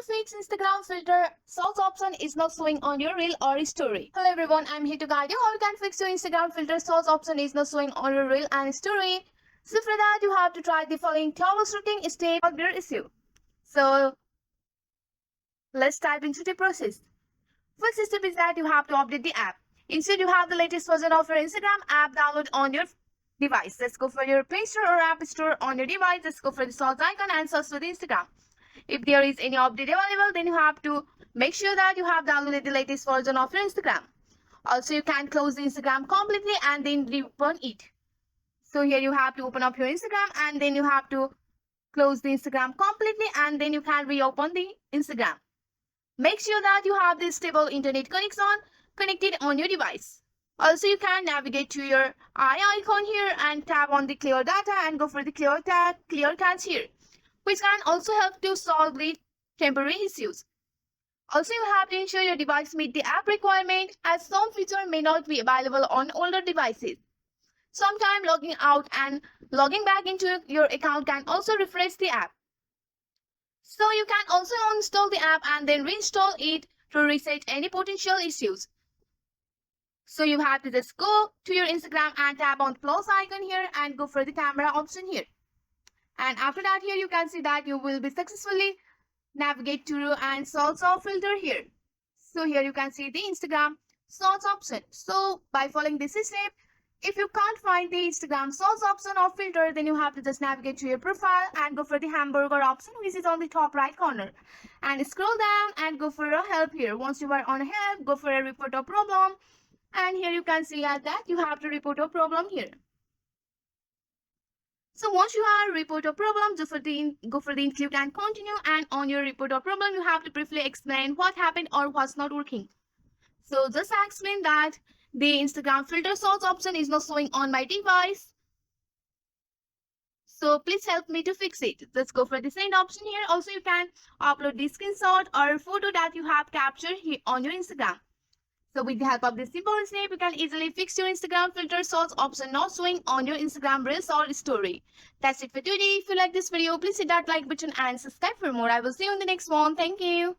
fix Instagram filter search option is not showing on your reel or story. Hello everyone, I'm here to guide you how you can fix your Instagram filter search option is not showing on your reel and story. So for that you have to try the following troubleshooting step of your issue. So let's dive into the process. First step is that you have to update the app. Instead you have the latest version of your Instagram app download on your device. Let's go for your Play Store or App Store on your device. Let's go for the search icon and search for the Instagram. If there is any update available, then you have to make sure that you have downloaded the latest version of your Instagram. Also, you can close the Instagram completely and then reopen it. So here you have to open up your Instagram and then you have to close the Instagram completely and then you can reopen the Instagram. Make sure that you have this stable internet connection connected on your device. Also, you can navigate to your eye icon here and tap on the clear data and go for the clear cache here, which can also help to solve the temporary issues. Also, you have to ensure your device meet the app requirement as some feature may not be available on older devices. Sometimes logging out and logging back into your account can also refresh the app. So you can also uninstall the app and then reinstall it to reset any potential issues. So you have to just go to your Instagram and tap on the plus icon here and go for the camera option here. And after that here you can see that you will be successfully navigate to and search of filter here. So here you can see the Instagram search option. So by following this step, if you can't find the Instagram search option or filter, then you have to just navigate to your profile and go for the hamburger option, which is on the top right corner. And scroll down and go for a help here. Once you are on help, go for a report a problem. And here you can see that you have to report a problem here. So once you are report a problem, go for the include and continue, and on your report a problem, you have to briefly explain what happened or what's not working. So just explain that the Instagram filter search option is not showing on my device. So please help me to fix it. Let's go for the send option here. Also, you can upload the screenshot or photo that you have captured here on your Instagram. So with the help of this simple step, you can easily fix your Instagram filter search option not showing on your Instagram reels or story. That's it for today. If you like this video, please hit that like button and subscribe for more. I will see you in the next one. Thank you.